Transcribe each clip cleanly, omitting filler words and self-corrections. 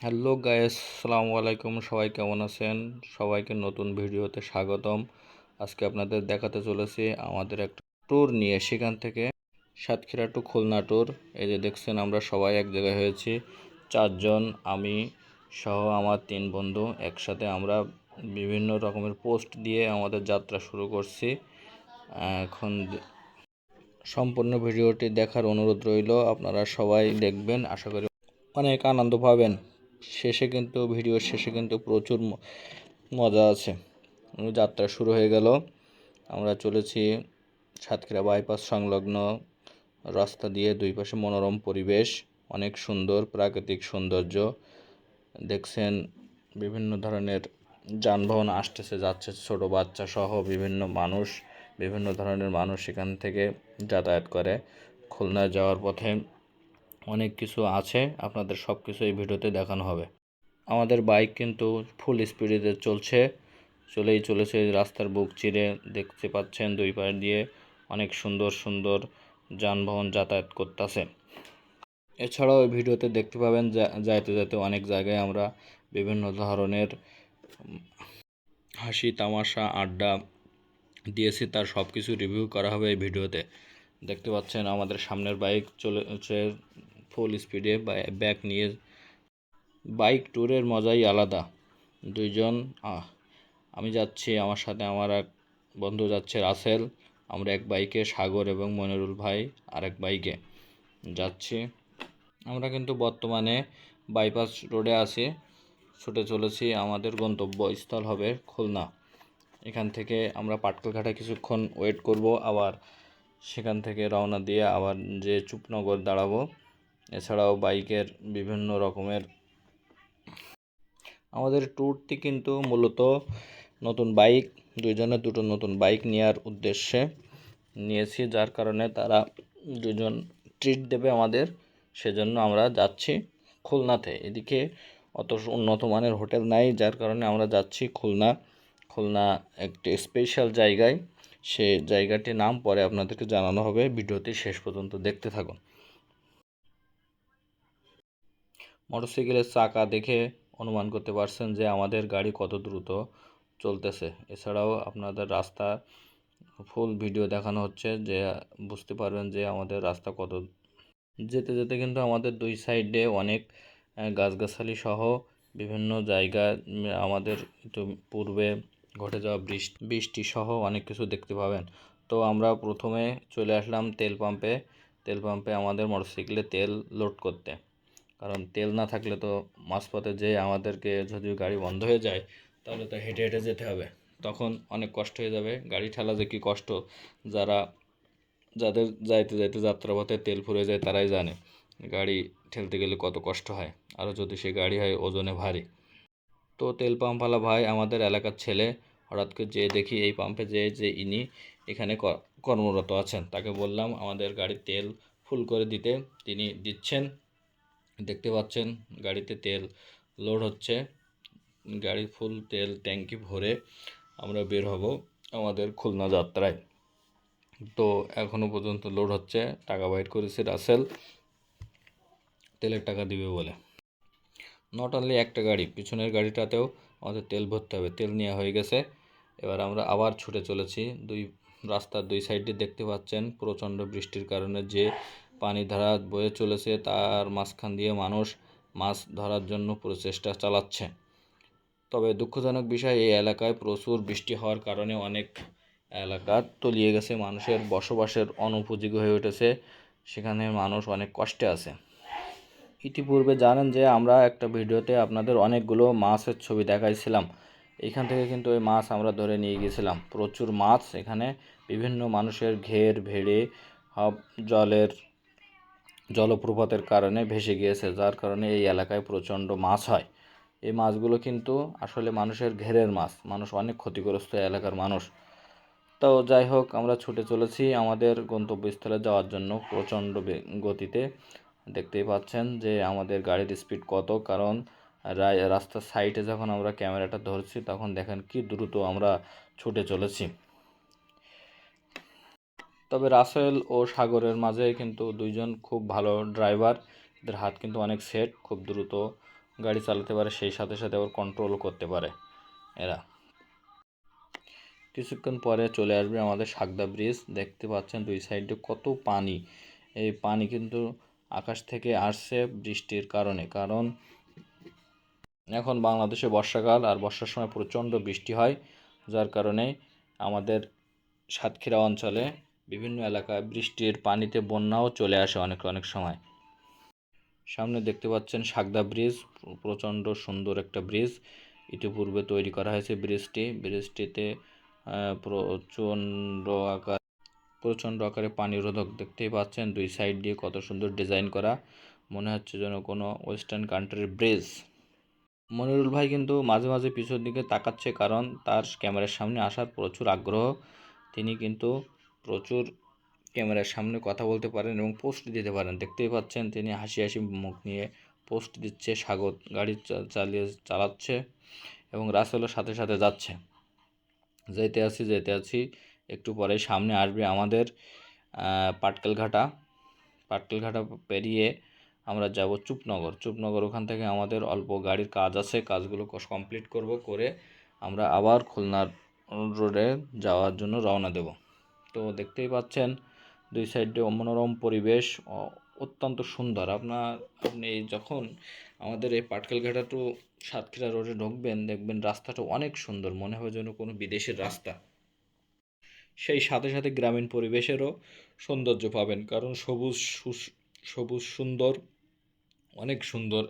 Hello guys, আসসালামু আলাইকুম। সবাই কেমন আছেন? সবাইকে নতুন ভিডিওতে স্বাগতম। আজকে আপনাদের দেখাতে চলেছি আমাদের একটা ট্যুর নিয়ে, সেখান থেকে সাতক্ষীরা টু খুলনা ট্যুর। এই যে দেখছেন, আমরা সবাই এক জায়গায় হয়েছি, চারজন, আমি সহ আমার 3 বন্ধু একসাথে। আমরা বিভিন্ন রকমের পোস্ট দিয়ে আমাদের যাত্রা শুরু করছি। এখন সম্পূর্ণ ভিডিওটি দেখার অনুরোধ রইল। আপনারা সবাই দেখবেন, আশা করি অনেক আনন্দ পাবেন। ভিডিওর শেষে কিন্তু প্রচুর মজা আছে। যাত্রা শুরু হয়ে গেল। আমরা চলেছি সাতক্ষীরা বাইপাস সংলগ্ন রাস্তা দিয়ে। দুই পাশে মনোরম পরিবেশ, অনেক সুন্দর প্রাকৃতিক সৌন্দর্য দেখছেন। বিভিন্ন ধরনের যানবাহন আসতেছে যাচ্ছে, ছোট বাচ্চা সহ বিভিন্ন ধরনের মানুষ এখান থেকে যাতায়াত করে। খুলনা যাওয়ার পথে অনেক কিছু আছে, আপনাদের সব কিছু এই ভিডিওতে দেখানো হবে। আমাদের বাইক কিন্তু ফুল স্পিডে চলেছে রাস্তার বুক চিরে। দেখতে পাচ্ছেন দুই পাশ দিয়ে অনেক সুন্দর সুন্দর যানবাহন যাতায়াত করতেছে। এছাড়াও এই ভিডিওতে দেখতে পাবেন যাইতে যাইতে অনেক জায়গায় আমরা বিভিন্ন ধরনের হাসি তামাশা আড্ডা দিয়েছি, তার সব কিছু রিভিউ করা হবে এই ভিডিওতে। দেখতে পাচ্ছেন আমাদের সামনের বাইক চলেছে ফুল স্পিডে, ব্যাক নিয়ে। বাইক ট্যুরের মজাই আলাদা। দুইজন আমি যাচ্ছি, আমার সাথে আমার এক বন্ধু যাচ্ছে রাসেল। আমরা এক বাইকে, সাগর এবং মনিরুল ভাই আরেক বাইকে যাচ্ছি। আমরা কিন্তু বর্তমানে বাইপাস রোডে আছি, ছুটে চলেছি। আমাদের গন্তব্যস্থল হবে খুলনা। এখান থেকে আমরা পাটকেলঘাটায় কিছুক্ষণ ওয়েট করব, আবার সেখান থেকে রওনা দিয়ে আবার যে চুপনগর দাঁড়াবো। এছাড়াও বাইকের বিভিন্ন রকমের আমাদের ট্যুরটি কিন্তু মূলত নতুন বাইক, দুইজনের দুটো নতুন বাইক নেওয়ার উদ্দেশ্যে নিয়েছি, যার কারণে তারা দুজন ট্রিট দেবে আমাদের। সেজন্য আমরা যাচ্ছি খুলনাতে। এদিকে অত উন্নত মানের হোটেল নাই, যার কারণে আমরা যাচ্ছি খুলনা একটি স্পেশাল জায়গায়। সে জায়গাটির নাম পরে আপনাদেরকে জানানো হবে, ভিডিওটি শেষ পর্যন্ত দেখতে থাকুন। মোটরসাইকেলের চাকা দেখে অনুমান করতে পারছেন যে আমাদের গাড়ি কত দ্রুত চলতেছে। এছাড়াও আপনাদের রাস্তা ফুল ভিডিও দেখানো হচ্ছে, যে বুঝতে পারবেন যে আমাদের রাস্তা কত। যেতে যেতে কিন্তু আমাদের দুই সাইডে অনেক গাছগাছালি সহ বিভিন্ন জায়গা, আমাদের পূর্বে ঘটে যাওয়া বৃষ্টি সহ অনেক কিছু দেখতে পাবেন। তো আমরা প্রথমে চলে আসলাম তেল পাম্পে আমাদের মোটরসাইকেলে তেল লোড করতে। কারণ তেল না থাকলে তো মাঝপথে যে আমাদেরকে যদি গাড়ি বন্ধ হয়ে যায়, তাহলে তো হেঁটে হেঁটে যেতে হবে, তখন অনেক কষ্ট হয়ে যাবে। গাড়ি ঠেলা যে কী কষ্ট, যাদের যাইতে যাইতে যাত্রাপথে তেল ফুরিয়ে যায় তারাই জানে গাড়ি ঠেলতে গেলে কত কষ্ট হয়, আরও যদি সে গাড়ি হয় ওজনে ভারী। তো তেল পাম্পওয়ালা ভাই আমাদের এলাকার ছেলে। হঠাৎ করে যেয়ে দেখি এই পাম্পে যে ইনি এখানে কর্মরত আছেন, তাকে বললাম আমাদের গাড়ির তেল ফুল করে দিতে। তিনি দিচ্ছেন। দেখতে পাচ্ছেন গাড়িতে তেল লোড হচ্ছে। গাড়ি ফুল তেল ট্যাঙ্কি ভরে আমরা বের হব আমাদের খুলনা যাত্রায়। তো এখনও পর্যন্ত লোড হচ্ছে। টাকা বাইর করেছে রাসেল, তেলের টাকা দিবে বলে। নট অনলি একটা গাড়ি, পিছনের গাড়িটাতেও আমাদের তেল ভরতে হবে। তেল নেওয়া হয়ে গেছে। এবার আমরা আবার ছুটে চলেছি। রাস্তার দুই সাইডে দেখতে পাচ্ছেন প্রচণ্ড বৃষ্টির কারণে যে পানি ধারা বয়ে চলেছে, তার মাঝখান দিয়ে মানুষ মাছ ধরার জন্য প্রচেষ্টা চালাচ্ছে। তবে দুঃখজনক বিষয়, এই এলাকায় প্রচুর বৃষ্টি হওয়ার কারণে অনেক এলাকা তলিয়ে গেছে, মানুষের বসবাসের অনুপযোগী হয়ে উঠেছে। সেখানে মানুষ অনেক কষ্টে আছে। ইতিপূর্বে জানেন যে আমরা একটা ভিডিওতে আপনাদের অনেকগুলো মাছের ছবি দেখাইছিলাম। এইখান থেকে কিন্তু ওই মাছ আমরা ধরে নিয়ে গেছিলাম। প্রচুর মাছ এখানে, বিভিন্ন মানুষের ঘের ভেড়ে জলপ্রপাতের কারণে ভেসে গিয়েছে, যার কারণে এই এলাকায় প্রচণ্ড মাছ হয়। এই মাছগুলো কিন্তু আসলে মানুষের ঘেরের মাছ। মানুষ অনেক ক্ষতিগ্রস্ত এলাকার মানুষ। তো যাই হোক, আমরা ছুটে চলেছি আমাদের গন্তব্যস্থলে যাওয়ার জন্য প্রচণ্ড গতিতে। দেখতেই পাচ্ছেন যে আমাদের গাড়ির স্পিড কত, কারণ রাস্তার সাইডে যখন আমরা ক্যামেরাটা ধরছি তখন দেখেন কি দ্রুত আমরা ছুটে চলেছি। তবে রাসেল ও সাগরের মাঝে কিন্তু দুইজন খুব ভালো ড্রাইভার, এদের হাত কিন্তু অনেক সেট, খুব দ্রুত গাড়ি চালাতে পারে, সেই সাথে সাথে আবার কন্ট্রোলও করতে পারে এরা। কিছুক্ষণ পরে চলে আসবে আমাদের সাগদা ব্রিজ। দেখতে পাচ্ছেন দুই সাইডে কত পানি। এই পানি কিন্তু আকাশ থেকে আসছে বৃষ্টির কারণে, কারণ এখন বাংলাদেশে বর্ষাকাল, আর বর্ষার সময় প্রচণ্ড বৃষ্টি হয়, যার কারণে আমাদের সাতক্ষীরা অঞ্চলে বিভিন্ন এলাকায় বৃষ্টির পানিতে বন্যাও চলে আসে অনেক অনেক সময়। সামনে দেখতে পাচ্ছেন সাগদা ব্রিজ, প্রচণ্ড সুন্দর একটা ব্রিজ, ইতিপূর্বে তৈরি করা হয়েছে ব্রিজটিতে প্রচণ্ড আকারে পানি রোধক। দেখতেই পাচ্ছেন দুই সাইড দিয়ে কত সুন্দর ডিজাইন করা, মনে হচ্ছে যেন কোনো ওয়েস্টার্ন কান্ট্রির ব্রিজ। মনিরুল ভাই কিন্তু মাঝে মাঝে পিছনের দিকে তাকাচ্ছে, কারণ তার ক্যামেরার সামনে আসার প্রচুর আগ্রহ। তিনি কিন্তু প্রচুর ক্যামেরার সামনে কথা বলতে পারেন এবং পোস্ট দিতে পারেন। দেখতেই পাচ্ছেন তিনি হাসি হাসি মুখ নিয়ে পোস্ট দিচ্ছে, স্বাগত গাড়ি চালাচ্ছে এবং রাসেলও সাথে সাথে যাচ্ছে। যেতে আছি একটু পরে সামনে আসবে আমাদের পাটকেলঘাটা পেরিয়ে আমরা যাব চুপনগর। ওখান থেকে আমাদের অল্প গাড়ির কাজ আছে, কাজগুলো কমপ্লিট করে আমরা আবার খুলনার রোডে যাওয়ার জন্য রওনা দেব। তো দেখতেই পাচ্ছেন দুই সাইডে মনোরম পরিবেশ, অত্যন্ত সুন্দর। আপনি যখন আমাদের এই পাটকেলঘাটা টু সাতক্ষীরা রোডে ঢুকবেন, দেখবেন রাস্তাটা অনেক সুন্দর, মনে হয় যেন কোনো বিদেশের রাস্তা। সেই সাথে সাথে গ্রামীণ পরিবেশেরও সৌন্দর্য পাবেন, কারণ সবুজ সুন্দর, অনেক সুন্দর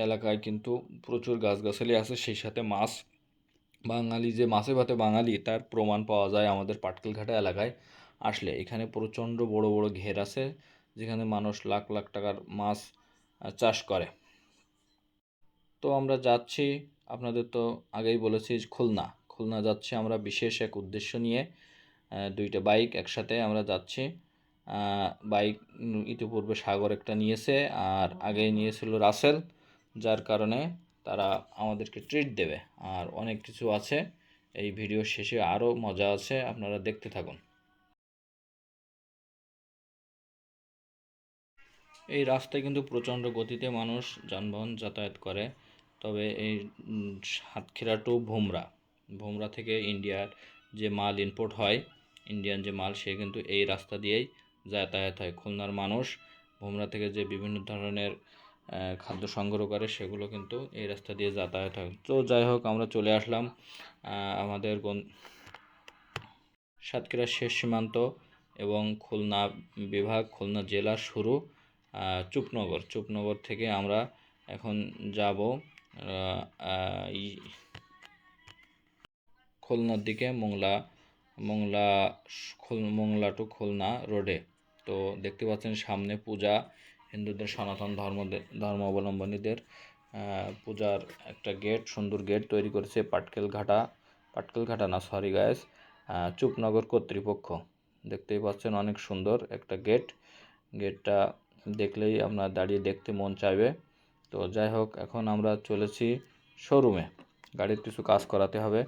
এলাকায় কিন্তু প্রচুর গাছগাছালি আছে। সেই সাথে বাঙালি যে মাছে ভাতে বাঙালি, তার প্রমাণ পাওয়া যায় আমাদের পাটকেলঘাটা এলাকায় আসলে। এখানে প্রচণ্ড বড় বড় ঘের আছে, যেখানে মানুষ লাখ লাখ টাকার মাছ চাষ করে। তো আমরা যাচ্ছি, আপনাদের তো আগেই বলেছি খুলনা যাচ্ছি আমরা বিশেষ এক উদ্দেশ্য নিয়ে। দুইটা বাইক একসাথে আমরা যাচ্ছি। বাইক ইতিপূর্বে সাগর একটা নিয়েছে, আর আগেই নিয়েছিল রাসেল, যার কারণে তারা আমাদেরকে ট্রিট দেবে। আর অনেক কিছু আছে, এই ভিডিও শেষে আরও মজা আছে, আপনারা দেখতে থাকুন। এই রাস্তায় কিন্তু প্রচণ্ড গতিতে মানুষ যানবাহন যাতায়াত করে। তবে এই সাতক্ষীরা টু ভোমরা থেকে ইন্ডিয়ার যে মাল ইম্পোর্ট হয়, ইন্ডিয়ান যে মাল, সে কিন্তু এই রাস্তা দিয়েই যাতায়াত হয়। খুলনার মানুষ ভোমরা থেকে যে বিভিন্ন ধরনের খাদ্য সংগ্রহ করে, সেগুলো কিন্তু এই রাস্তা দিয়ে যাতায়াত হয়। তো যাই হোক, আমরা চলে আসলাম আমাদের সাতক্ষীরার শেষ সীমান্ত এবং খুলনা বিভাগ, খুলনা জেলার শুরু চুপনগর থেকে আমরা এখন যাব খুলনার দিকে, মোংলা টু খুলনা রোডে। তো দেখতে পাচ্ছেন সামনে পূজা, হিন্দুদের সনাতন ধর্মাবলম্বীদের পূজার একটা গেট, সুন্দর গেট তৈরি করেছে পাটকেলঘাটা না, সরি গাইস, চুপনগর কর্তৃপক্ষ। দেখতেই পাচ্ছেন অনেক সুন্দর একটা গেটটা দেখলেই আপনার দাঁড়িয়ে দেখতে মন চাইবে। তো যাই হোক, এখন আমরা চলেছি শোরুমে, গাড়ির কিছু কাজ করাতে হবে।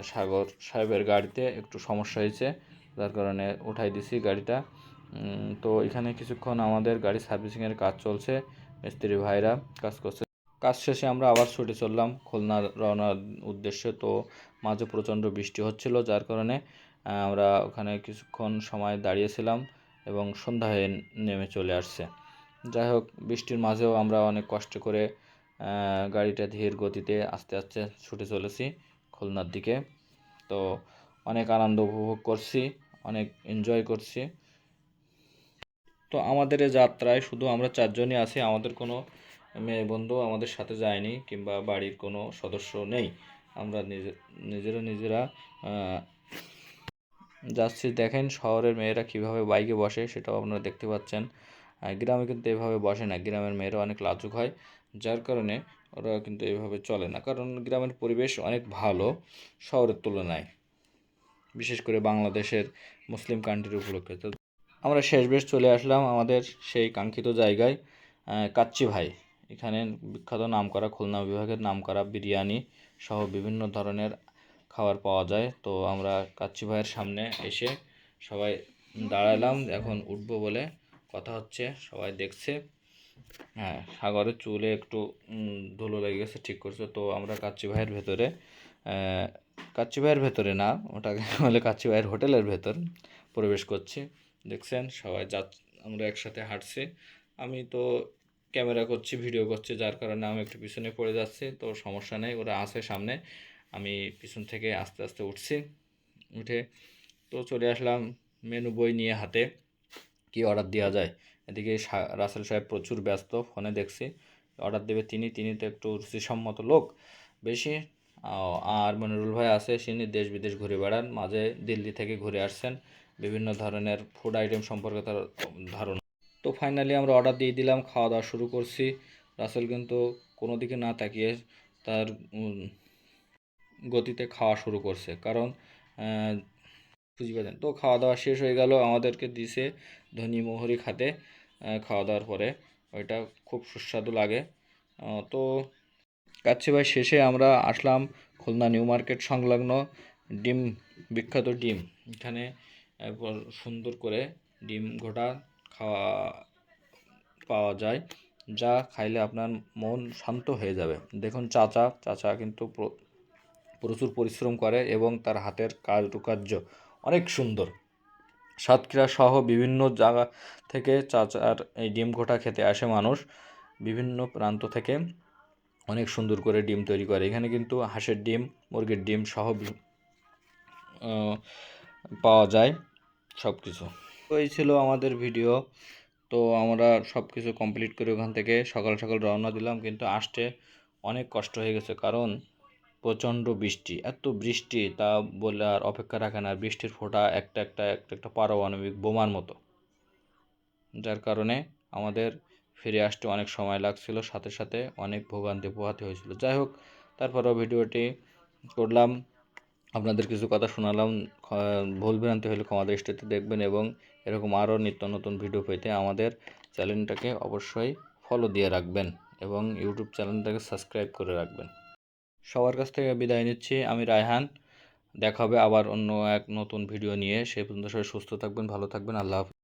সাগর সাহেবের গাড়িতে একটু সমস্যা হয়েছে, যার কারণে উঠাই দিছি গাড়িটা। তো এখানে কিছুক্ষণ আমাদের গাড়ি সার্ভিসিংয়ের কাজ চলছে, মিস্ত্রি ভাইরা কাজ করছে। কাজ শেষে আমরা আবার ছুটে চললাম খুলনা রওনার উদ্দেশ্যে। তো মাঝে প্রচণ্ড বৃষ্টি হচ্ছিল, যার কারণে আমরা ওখানে কিছুক্ষণ সময় দাঁড়িয়েছিলাম এবং সন্ধ্যা হয়ে নেমে চলে আসছে। যাই হোক, বৃষ্টির মাঝেও আমরা অনেক কষ্ট করে গাড়িটা ধীর গতিতে আস্তে আস্তে ছুটে চলেছি খুলনার দিকে। তো অনেক আনন্দ উপভোগ করছি, অনেক এনজয় করছি। তো আমাদের এই যাত্রায় শুধু আমরা চারজনই আছি, আমাদের কোনো মেয়ে বন্ধু আমাদের সাথে যায়নি, কিংবা বাড়ির কোনো সদস্য নেই। আমরা নিজেরা যাচ্ছি। দেখেন শহরের মেয়েরা কিভাবে বাইকে বসে, সেটাও আপনারা দেখতে পাচ্ছেন। গ্রামে কিন্তু এভাবে বসে না, গ্রামের মেয়েরা অনেক লাজুক হয়, যার কারণে ওরা কিন্তু এভাবে চলে না, কারণ গ্রামের পরিবেশ অনেক ভালো শহরের তুলনায়, বিশেষ করে বাংলাদেশের মুসলিম কান্ট্রির উপলক্ষে। তো আমরা শেষ বেশ চলে আসলাম আমাদের সেই কাঙ্ক্ষিত জায়গায়, কাচ্চি ভাই। এখানে বিখ্যাত নামকরা, খুলনা বিভাগের নামকরা বিরিয়ানি সহ বিভিন্ন ধরনের খাবার পাওয়া যায়। তো আমরা কাচ্চি ভাইয়ের সামনে এসে সবাই দাঁড়ালাম, এখন উঠবো বলে কথা হচ্ছে, সবাই দেখছে। হ্যাঁ, সাগরের চুলে একটু ধুলো লেগে গেছে, ঠিক করছে। তো আমরা কাচ্চি ভাইয়ের ভেতরে, কাচ্চি ভাইয়ের ভেতরে না, ওটাকে বলে কাচ্চি ভাইয়ের হোটেলের ভেতর প্রবেশ করছি। দেখছেন সবাই আমরা একসাথে হাঁটছি। আমি তো ক্যামেরা করছি, ভিডিও করছি, যার কারণে আমি একটু পিছনে পড়ে যাচ্ছি। তো সমস্যা নেই, ওরা আছে সামনে, আমি পিছন থেকে আস্তে আস্তে উঠছি। উঠে তো চলে আসলাম মেনু বই নিয়ে হাতে, কি অর্ডার দেওয়া যায়। এদিকে রাসেল সাহেব প্রচুর ব্যস্ত, ফোনে দেখছি অর্ডার দেবে তিনি তো একটু রুচিসম্মত লোক বেশি। আর মনিরুল ভাই আছে, তিনি দেশ বিদেশ ঘুরে বেড়ান, মাঝে দিল্লি থেকে ঘুরে আসছেন, বিভিন্ন ধরনের ফুড আইটেম সম্পর্কে তার ধারণা। তো ফাইনালি আমরা অর্ডার দিয়ে দিলাম, খাওয়া দাওয়া শুরু করছি। রাসেল কিন্তু কোনো দিকে না তাকিয়ে তার গতিতে খাওয়া শুরু করছে, কারণ বুঝতে পারেন। তো খাওয়া দাওয়া শেষ হয়ে গেল, আমাদেরকে দিছে ধনি মোহরি খাতে। খাওয়া দাওয়ার পরে ওইটা খুব সুস্বাদু লাগে। তো কাচ্চি ভাই শেষে আমরা আসলাম খুলনা নিউ মার্কেট সংলগ্ন ডিম, বিখ্যাত ডিম। এখানে সুন্দর করে ডিম ঘোটা খাওয়া পাওয়া যায়, যা খাইলে আপনার মন শান্ত হয়ে যাবে। দেখুন চাচা কিন্তু প্রচুর পরিশ্রম করে এবং তার হাতের কারুকার্য অনেক সুন্দর। সাতক্ষীরা সহ বিভিন্ন জায়গা থেকে চাচার এই ডিম ঘোটা খেতে আসে মানুষ, বিভিন্ন প্রান্ত থেকে অনেক সুন্দর করে ডিম তৈরি করে। এখানে কিন্তু হাঁসের ডিম, মুরগির ডিম সহ পাওয়া যায় সব কিছু। তো এই ছিল আমাদের ভিডিও। তো আমরা সব কিছু কমপ্লিট করে ওখান থেকে সকাল সকাল রওনা দিলাম, কিন্তু আসতে অনেক কষ্ট হয়ে গেছে, কারণ প্রচণ্ড বৃষ্টি, এত বৃষ্টি তা বলে আর অপেক্ষা রাখে না। বৃষ্টির ফোঁটা একটা একটা একটা একটা পারমাণবিক বোমার মতো, যার কারণে আমাদের ফিরে আসতে অনেক সময় লাগছিল, সাথে সাথে অনেক ভোগান্তি পোহাতে হয়েছিল। যাই হোক, তারপরেও ভিডিওটি করলাম, আপনাদের কিছু কথা শোনালাম। ভুল ভ্রান্তি হলে ক্ষমা দৃষ্টিতে দেখবেন, এবং এরকম আরও নিত্য নতুন ভিডিও পেতে আমাদের চ্যানেলটাকে অবশ্যই ফলো দিয়ে রাখবেন এবং ইউটিউব চ্যানেলটাকে সাবস্ক্রাইব করে রাখবেন। সবার কাছ থেকে বিদায় নিচ্ছি, আমি রায়হান। দেখা হবে আবার অন্য এক নতুন ভিডিও নিয়ে। সেই পর্যন্ত সবাই সুস্থ থাকবেন, ভালো থাকবেন। আল্লাহ হাফেজ।